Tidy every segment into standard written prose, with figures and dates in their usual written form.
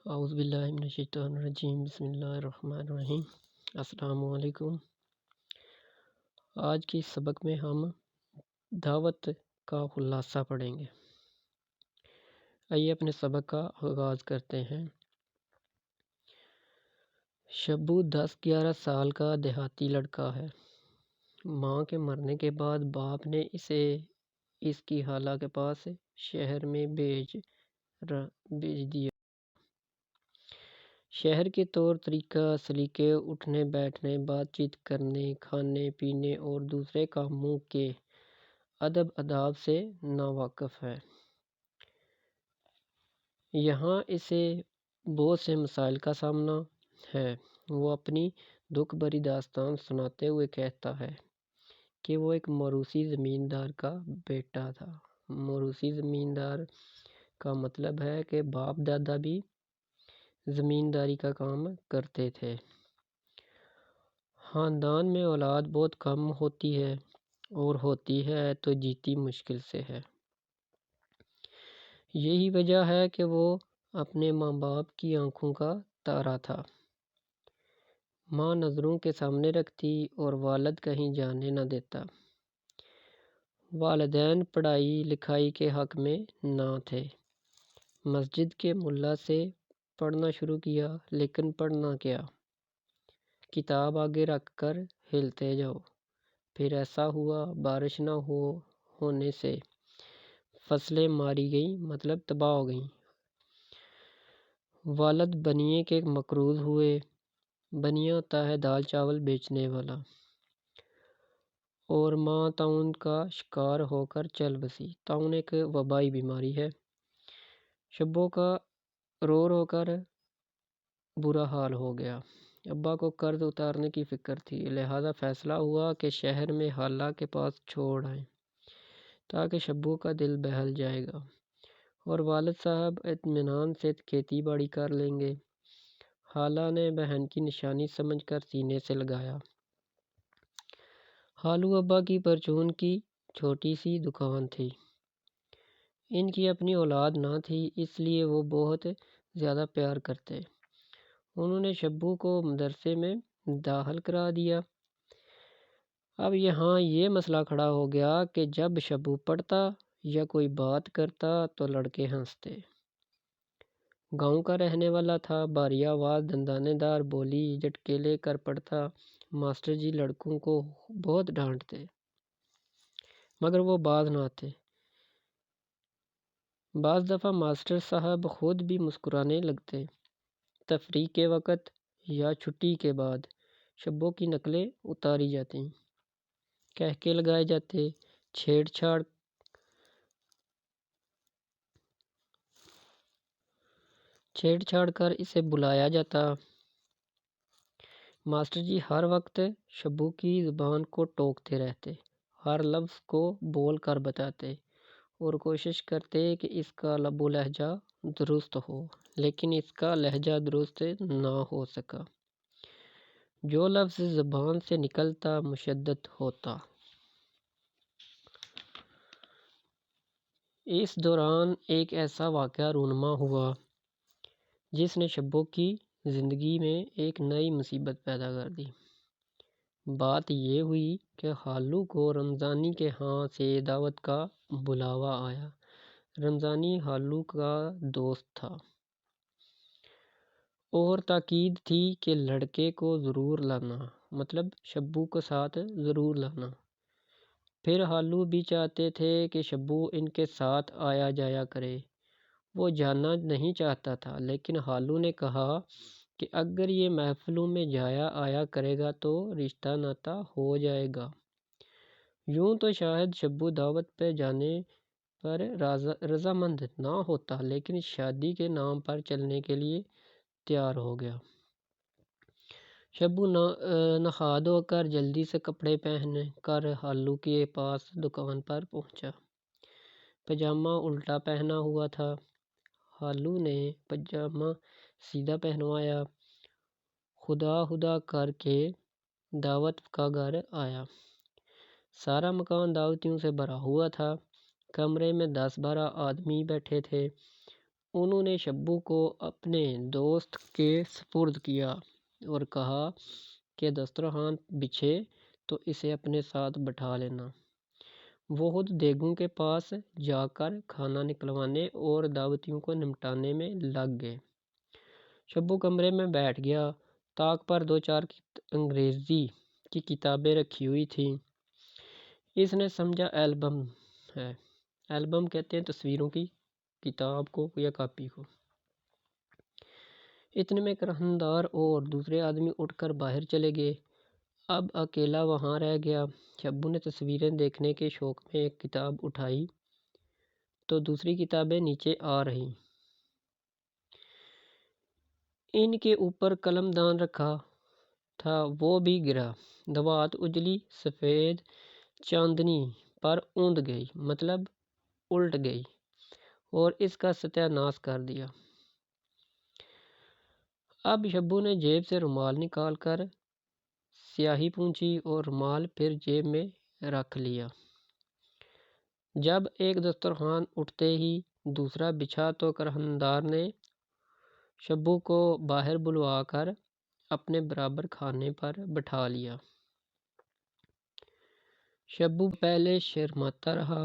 اعوذ باللہ من الشیطان الرجیم، بسم اللہ الرحمن الرحیم۔ السلام علیکم۔ آج کے سبق میں ہم دعوت کا خلاصہ پڑھیں گے۔ آئیے اپنے سبق کا آغاز کرتے ہیں۔ شبو 10-11 سال کا دیہاتی لڑکا ہے۔ ماں کے مرنے کے بعد باپ نے اسے اس کی خالہ کے پاس شہر میں بھیج دیا۔ شہر کے طور طریقہ سلیقے، اٹھنے بیٹھنے، بات چیت کرنے، کھانے پینے اور دوسرے کاموں کے ادب آداب سے ناواقف ہے۔ یہاں اسے بہت سے مسائل کا سامنا ہے۔ وہ اپنی دکھ بھری داستان سناتے ہوئے کہتا ہے کہ وہ ایک موروثی زمیندار کا بیٹا تھا۔ موروثی زمیندار کا مطلب ہے کہ باپ دادا بھی زمینداری کا کام کرتے تھے۔ خاندان میں اولاد بہت کم ہوتی ہے اور ہوتی ہے تو جیتی مشکل سے ہے۔ یہی وجہ ہے کہ وہ اپنے ماں باپ کی آنکھوں کا تارا تھا۔ ماں نظروں کے سامنے رکھتی اور والد کہیں جانے نہ دیتا۔ والدین پڑھائی لکھائی کے حق میں نہ تھے۔ مسجد کے ملا سے پڑھنا شروع کیا، لیکن پڑھنا کیا؟ کتاب آگے رکھ کر ہلتے جاؤ۔ پھر ایسا ہوا، بارش نہ ہونے سے فصلیں ماری گئیں، مطلب تباہ ہو گئیں۔ والد بنیے کے مقروض ہوئے۔ بنیا ہوتا ہے دال چاول بیچنے والا۔ اور ماں طاعون کا شکار ہو کر چل بسی۔ طاعون ایک وبائی بیماری ہے۔ شبو کا رو کر برا حال ہو گیا۔ ابا کو قرض اتارنے کی فکر تھی، لہذا فیصلہ ہوا کہ شہر میں خالہ کے پاس چھوڑ آئیں تاکہ شبو کا دل بہل جائے گا اور والد صاحب اطمینان سے کھیتی باڑی کر لیں گے۔ خالہ نے بہن کی نشانی سمجھ کر سینے سے لگایا۔ خالو ابا کی پرچون کی چھوٹی سی دکان تھی۔ ان کی اپنی اولاد نہ تھی، اس لیے وہ بہت زیادہ پیار کرتے۔ انہوں نے شبو کو مدرسے میں داخل کرا دیا۔ اب یہاں یہ مسئلہ کھڑا ہو گیا کہ جب شبو پڑھتا یا کوئی بات کرتا تو لڑکے ہنستے۔ گاؤں کا رہنے والا تھا، بھاری آواز، دندانے دار بولی جھٹکے لے کر پڑھتا۔ ماسٹر جی لڑکوں کو بہت ڈانٹتے، مگر وہ باز نہ آتے۔ بعض دفعہ ماسٹر صاحب خود بھی مسکرانے لگتے۔ تفریح کے وقت یا چھٹی کے بعد شبو کی نقلیں اتاری جاتی، کہکے لگائے جاتے، چھیڑ چھاڑ کر اسے بلایا جاتا۔ ماسٹر جی ہر وقت شبو کی زبان کو ٹوکتے رہتے، ہر لفظ کو بول کر بتاتے اور کوشش کرتے کہ اس کا لب و لہجہ درست ہو، لیکن اس کا لہجہ درست نہ ہو سکا۔ جو لفظ زبان سے نکلتا مشدد ہوتا۔ اس دوران ایک ایسا واقعہ رونما ہوا جس نے شبو کی زندگی میں ایک نئی مصیبت پیدا کر دی۔ بات یہ ہوئی کہ خالو کو رمضانی کے ہاں سے دعوت کا بلاوا آیا۔ رمضانی خالو کا دوست تھا اور تاکید تھی کہ لڑکے کو ضرور لانا، مطلب شبو کو ساتھ ضرور لانا۔ پھر خالو بھی چاہتے تھے کہ شبو ان کے ساتھ آیا جایا کرے۔ وہ جانا نہیں چاہتا تھا، لیکن خالو نے کہا کہ اگر یہ محفلوں میں جایا آیا کرے گا تو رشتہ ناتا ہو جائے گا۔ یوں تو شاید شبو دعوت پہ جانے پر رضامند نہ ہوتا، لیکن شادی کے نام پر چلنے کے لیے تیار ہو گیا۔ شبو نخاد ہو کر جلدی سے کپڑے پہن کر خالو کے پاس دکان پر پہنچا۔ پاجامہ الٹا پہنا ہوا تھا۔ خالو نے پاجامہ سیدھا پہنوایا۔ خدا کر کے دعوت کا گھر آیا۔ سارا مکان دعوتیوں سے بھرا ہوا تھا۔ کمرے میں 10-12 آدمی بیٹھے تھے۔ انہوں نے شبو کو اپنے دوست کے سپرد کیا اور کہا کہ دسترخوان بچھے تو اسے اپنے ساتھ بٹھا لینا۔ وہ خود دیگوں کے پاس جا کر کھانا نکلوانے اور دعوتیوں کو نمٹانے میں لگ گئے۔ شبو کمرے میں بیٹھ گیا۔ طاق پر 2-4 انگریزی کی کتابیں رکھی ہوئی تھیں۔ اس نے سمجھا ایلبم ہے۔ ایلبم کہتے ہیں تصویروں کی کتاب کو یا کاپی کو۔ اتنے میں کرہندار اور دوسرے آدمی اٹھ کر باہر چلے گئے۔ اب اکیلا وہاں رہ گیا۔ شبو نے تصویریں دیکھنے کے شوق میں ایک کتاب اٹھائی تو دوسری کتابیں نیچے آ رہیں۔ ان کے اوپر قلم دان رکھا تھا وہ بھی گرا۔ دوات اجلی سفید چاندنی پر اوندھ گئی، مطلب الٹ گئی اور اس کا ستیہ ناش کر دیا۔ اب شبو نے جیب سے رومال نکال کر سیاہی پونچھی اور رومال پھر جیب میں رکھ لیا۔ جب ایک دسترخوان اٹھتے ہی دوسرا بچھا تو کرہندار نے شبو کو باہر بلوا کر اپنے برابر کھانے پر بٹھا لیا۔ شبو پہلے شرماتا رہا،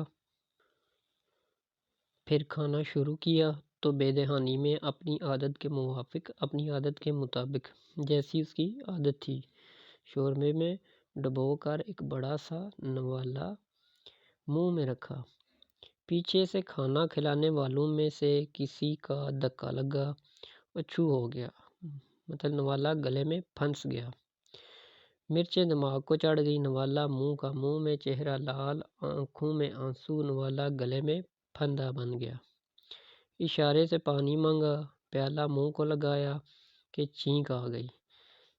پھر کھانا شروع کیا تو بے دہانی میں اپنی عادت کے موافق، اپنی عادت کے مطابق، جیسی اس کی عادت تھی، شوربے میں ڈبو کر ایک بڑا سا نوالا منہ میں رکھا۔ پیچھے سے کھانا کھلانے والوں میں سے کسی کا دھکا لگا اور چھو ہو گیا، مطلب نوالا گلے میں پھنس گیا۔ مرچیں دماغ کو چڑھ گئی، نوالا منہ کا منہ میں، چہرہ لال، آنکھوں میں آنسو، نوالا گلے میں پھندا بن گیا۔ اشارے سے پانی مانگا، پیالہ منہ کو لگایا کہ چھینک آ گئی۔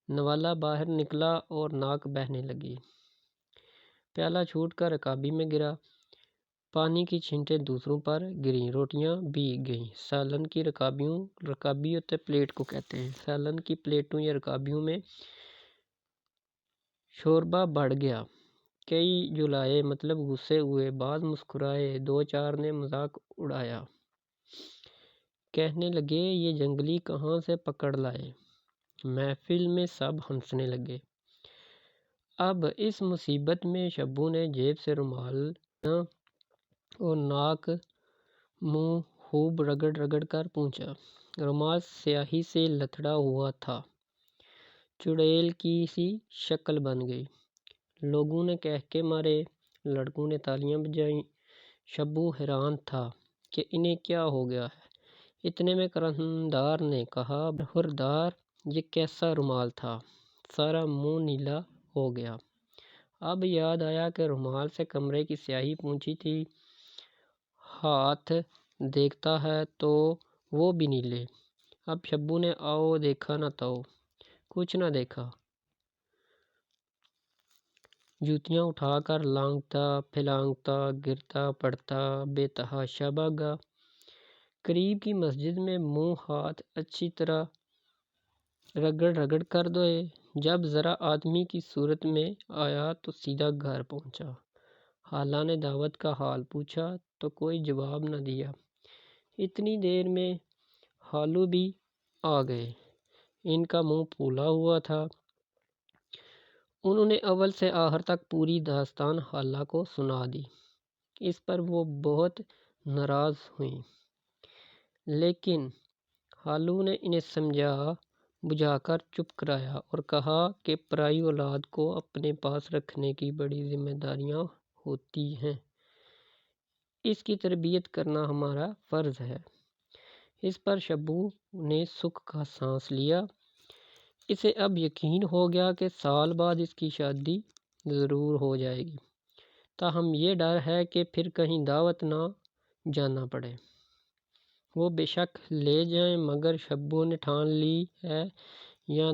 نوالا باہر نکلا اور ناک بہنے لگی۔ پیالہ چھوٹ کر رکابی میں گرا۔ پانی کی چھینٹیں دوسروں پر گریں، روٹیاں بھیگ گئیں۔ سالن کی رکابی ہوتے پلیٹ کو کہتے ہیں۔ سالن کی پلیٹوں یا رکابیوں میں شوربہ بڑھ گیا۔ کئی جھلائے، مطلب غصے ہوئے، بعض مسکرائے، 2-4 نے مذاق اڑایا۔ کہنے لگے یہ جنگلی کہاں سے پکڑ لائے۔ محفل میں سب ہنسنے لگے۔ اب اس مصیبت میں شبو نے جیب سے رومال اور ناک منہ خوب رگڑ رگڑ کر پونچھا۔ رومال سیاہی سے لتھڑا ہوا تھا، چڑیل کی سی شکل بن گئی۔ لوگوں نے کہکے مارے، لڑکوں نے تالیاں بجائیں۔ شبو حیران تھا کہ انہیں کیا ہو گیا ہے۔ اتنے میں کرہندار نے کہا بہردار یہ کیسا رومال تھا، سارا منہ نیلا ہو گیا۔ اب یاد آیا کہ رومال سے کمرے کی سیاہی پونچھی تھی۔ ہاتھ دیکھتا ہے تو وہ بھی نیلے۔ اب شبو نے آؤ دیکھا نہ تاؤ، کچھ نہ دیکھا۔ جوتیاں اٹھا کر لانگتا پھلانگتا گرتا پڑتا بے تحاشا بھاگا۔ قریب کی مسجد میں منہ ہاتھ اچھی طرح رگڑ رگڑ کر دھوئے۔ جب ذرا آدمی کی صورت میں آیا تو سیدھا گھر پہنچا۔ خالہ نے دعوت کا حال پوچھا تو کوئی جواب نہ دیا۔ اتنی دیر میں خالو بھی آ گئے۔ ان کا منہ پھولا ہوا تھا۔ انہوں نے اول سے آخر تک پوری داستان خالہ کو سنا دی۔ اس پر وہ بہت ناراض ہوئیں، لیکن خالو نے انہیں سمجھا بجھا کر چپ کرایا اور کہا کہ پرائی اولاد کو اپنے پاس رکھنے کی بڑی ذمہ داریاں ہوتی ہیں، اس کی تربیت کرنا ہمارا فرض ہے۔ اس پر شبو نے سکھ کا سانس لیا۔ اسے اب یقین ہو گیا کہ سال بعد اس کی شادی ضرور ہو جائے گی، تاہم یہ ڈر ہے کہ پھر کہیں دعوت نہ جانا پڑے۔ وہ بے شک لے جائیں، مگر شبو نے ٹھان لی ہے یا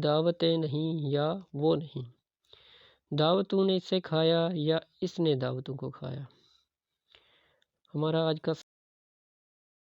دعوتیں نہیں یا وہ نہیں، دعوتوں نے اسے کھایا یا اس نے دعوتوں کو کھایا۔ ہمارا آج کا